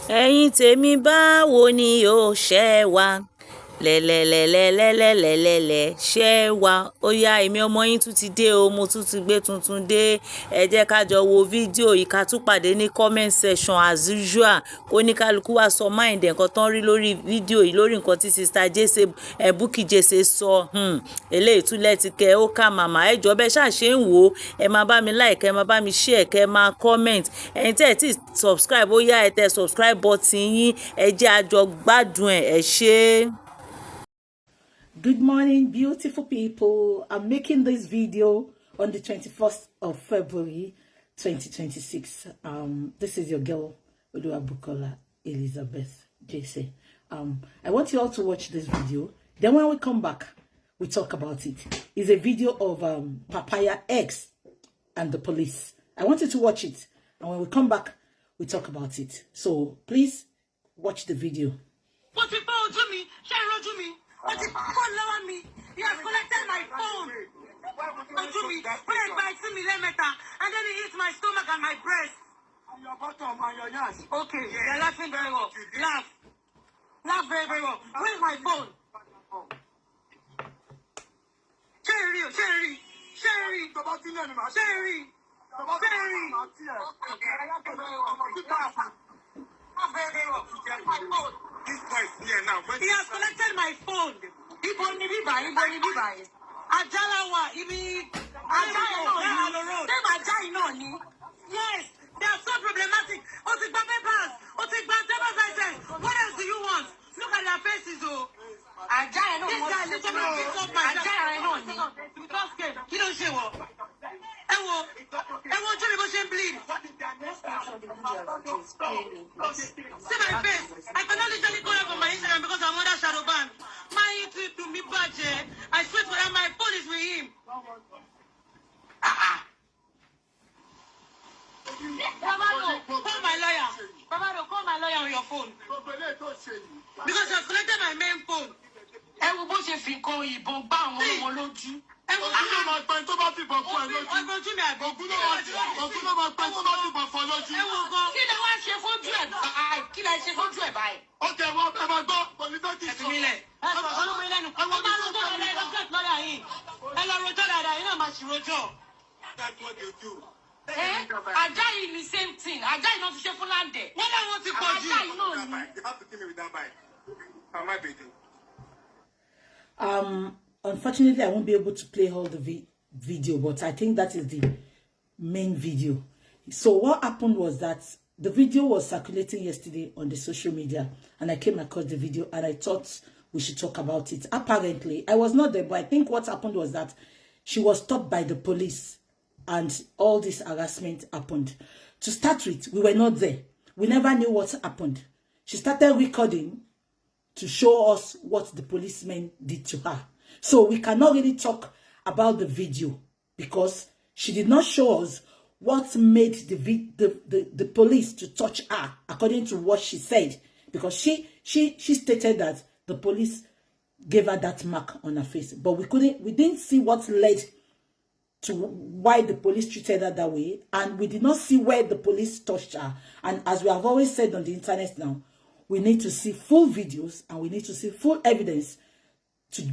ẹ̀yin tèmi báwo ni o ṣe wà lẹ́lẹ́lẹ́lẹ́lẹ́lẹ́lẹ́lẹ́ ṣe wà ó yá èmi ọmọ yín tún ti dé o mo tún ti gbé tuntun dé ẹ jẹ́ ká jọ wo fídíò yìí ká tún pàdé ní comment section as usual kó ní kálukú wá sọ mind nǹkan tán rí lórí fídíò yìí lórí nǹkan tí sista Jesse Bukky Jesse sọ eléyìí tún lẹ́tí kẹ́ ó kà màmá ẹ jọ bẹ́ẹ̀ ṣáà ṣe ń wò ó ẹ máa bá mi like ẹ máa bá mi share kẹ́ ẹ máa comment ẹ̀yin tẹ́ ẹ ti subscribe ó yá ẹ tẹ subscribe button yín ẹ jẹ́ a jọ gbádùn ẹ ṣé. Good morning, beautiful people. I'm making this video on the 21st of February 2026. This is your girl Oro Papaya Elizabeth Jesse. I want you all to watch this video. Then when we come back, we talk about it. It's a video of Papaya Ex and the police. I want you to watch it. And when we come back, we talk about it. So please watch the video. What if you do me? What if you follow me? He has collected my phone. To me, when he bites me, and then he hits my stomach and my breast. And your bottom and your ass. Okay, you're laughing very well. Laugh. Laugh very, very well. Where's my phone? Cherry. Okay. This guy is here now. He has collected my phone. Yes, they are so problematic. What else do you want? Look at their faces, oh. This guy literally picks up my bleed. See my face. I cannot literally go out on my Instagram because I'm under shadow ban. My YouTube to me budget. I swear to God, my phone is with him. Call my lawyer. Call my lawyer on your phone. Because you have collected my main phone. That's what you do. Ajay is the same thing. Ajay not to share for land there. What I want to call you? You have to kill me with that bike. Am I beating? Unfortunately, I won't be able to play all the video, but I think that is the main video. So what happened was that the video was circulating yesterday on the social media, and I came across the video, and I thought we should talk about it. Apparently, I was not there, but I think what happened was that she was stopped by the police, and all this harassment happened. To start with, we were not there. We never knew what happened. She started recording to show us what the policemen did to her. So we cannot really talk about the video because she did not show us what made the police to touch her, according to what she said. Because she stated that the police gave her that mark on her face. But we didn't see what led to why the police treated her that way. And we did not see where the police touched her. And as we have always said on the internet now, we need to see full videos and we need to see full evidence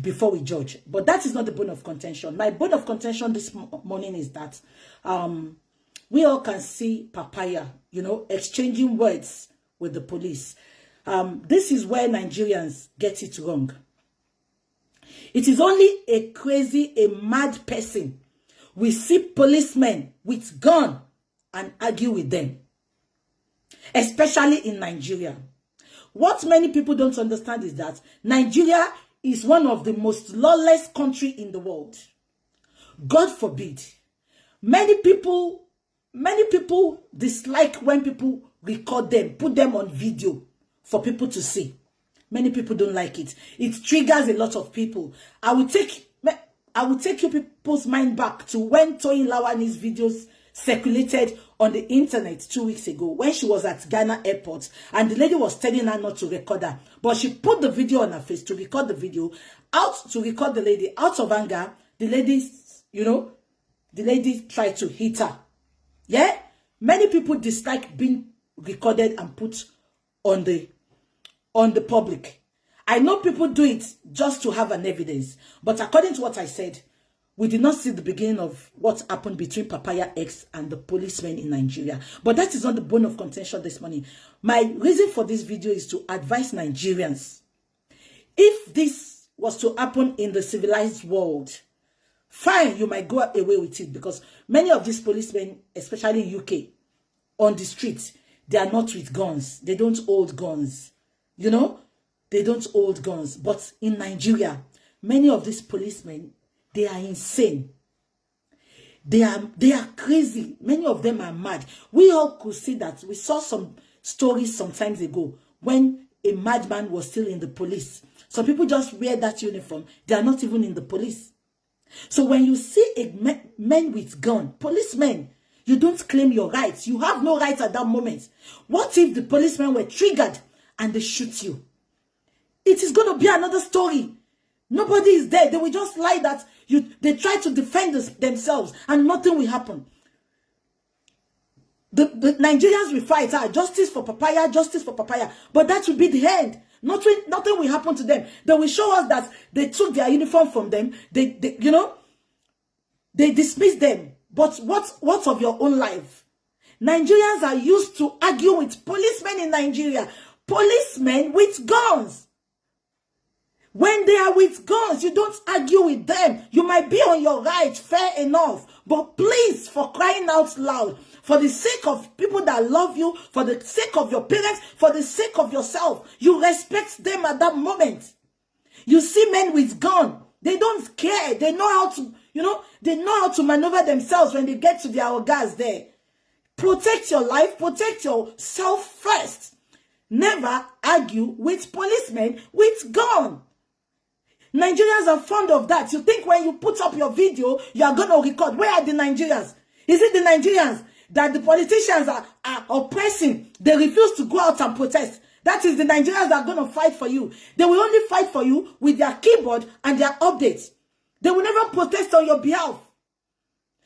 before we judge. But that is not the bone of contention. My bone of contention this morning is that we all can see Papaya, exchanging words with the police. This is where Nigerians get it wrong. It is only a crazy, a mad person we see policemen with gun and argue with them, especially in Nigeria. What many people don't understand is that Nigeria is one of the most lawless countries in the world. God forbid. Many people dislike when people record them, put them on video for people to see. Many people don't like it. It triggers a lot of people. I will take you people's mind back to when Toyin Lawani's videos circulated on the internet 2 weeks ago when she was at Ghana airport and the lady was telling her not to record her, but she put the video on her face to record the video, record the lady out of anger. The lady, the lady tried to hit her. Yeah, many people dislike being recorded and put on the public. I know people do it just to have an evidence, but according to what I said, we did not see the beginning of what happened between Papaya Ex and the policemen in Nigeria. But that is not the bone of contention this morning. My reason for this video is to advise Nigerians. If this was to happen in the civilized world, fine, you might go away with it, because many of these policemen, especially in UK, on the street, they are not with guns. They don't hold guns. You know, they don't hold guns. But in Nigeria, many of these policemen, they are insane. They are crazy. Many of them are mad. We all could see that. We saw some stories some times ago when a madman was still in the police. Some people just wear that uniform. They are not even in the police. So when you see a man with gun, policemen, you don't claim your rights. You have no rights at that moment. What if the policemen were triggered and they shoot you? It is going to be another story. Nobody is there. They will just lie that they try to defend themselves and nothing will happen. The Nigerians will fight, justice for Papaya, justice for Papaya. But that will be the end. Nothing will happen to them. They will show us that they took their uniform from them. They dismissed them. But what's of your own life? Nigerians are used to argue with policemen in Nigeria. Policemen with guns. When they are with guns, you don't argue with them. You might be on your right, fair enough. But please, for crying out loud, for the sake of people that love you, for the sake of your parents, for the sake of yourself, you respect them at that moment. You see men with guns, they don't care. They know how to, they know how to maneuver themselves when they get to their organs there. Protect your life, protect yourself first. Never argue with policemen with guns. Nigerians are fond of that. You think when you put up your video, you are going to record. Where are the Nigerians? Is it the Nigerians that the politicians are oppressing? They refuse to go out and protest. That is the Nigerians that are going to fight for you. They will only fight for you with their keyboard and their updates. They will never protest on your behalf.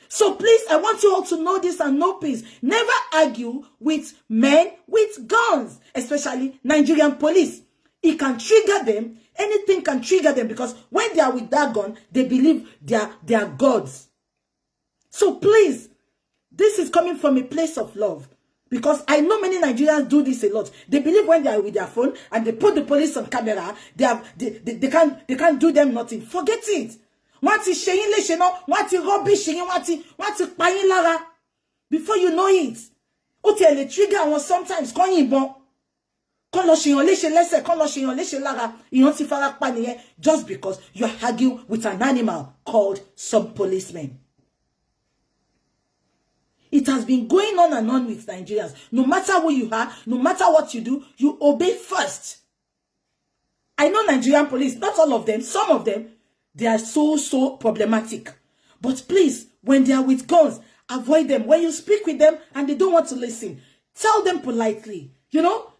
So please, I want you all to know this and know peace. Never argue with men with guns, especially Nigerian police. It can trigger them. Anything can trigger them, because when they are with that gun, they believe they are gods. So please, this is coming from a place of love, because I know many Nigerians do this a lot. They believe when they are with their phone and they put the police on camera, they can't do them nothing. Forget it. What is shayin le sheno? What is rubbish shayin? What is payin lara? Before you know it, ote le trigger one sometimes kon yinbon. Just because you're arguing with an animal called some policemen. It has been going on and on with Nigerians. No matter who you are, no matter what you do, you obey first. I know Nigerian police, not all of them, some of them, they are so problematic. But please, when they are with guns, avoid them. When you speak with them and they don't want to listen, tell them politely,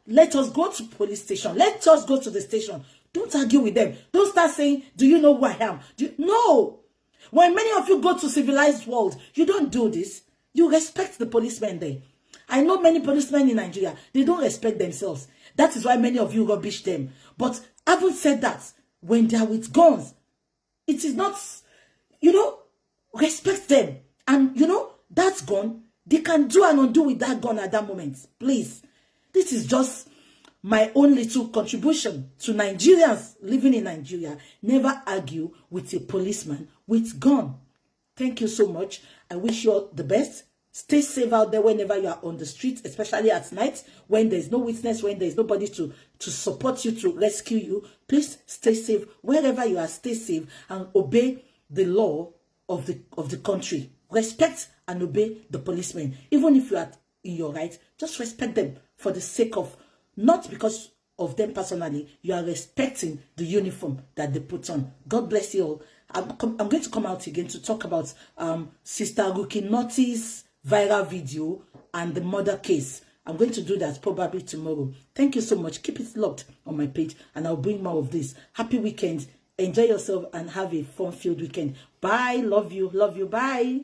let us go to police station. Let us go to the station. Don't argue with them. Don't start saying, do you know who I am? No. When many of you go to civilized world, you don't do this. You respect the policemen there. I know many policemen in Nigeria, they don't respect themselves. That is why many of you rubbish them. But having said that, when they are with guns, it is not, respect them. And, that gun, they can do and undo with that gun at that moment. Please. This is just my own little contribution to Nigerians living in Nigeria. Never argue with a policeman with gun. Thank you so much. I wish you all the best. Stay safe out there whenever you are on the street, especially at night, when there's no witness, when there's nobody to support you, to rescue you. Please stay safe. Wherever you are, stay safe and obey the law of the country. Respect and obey the policemen. Even if you are in your right, just respect them for the sake of, not because of them personally, you are respecting the uniform that they put on. God bless you all. I'm going to come out again to talk about Sister Ruki Notty's viral video and the murder case. I'm going to do that probably tomorrow. Thank you so much. Keep it locked on my page and I'll bring more of this. Happy weekend. Enjoy yourself and have a fun-filled weekend. Bye. Love you. Love you. Bye.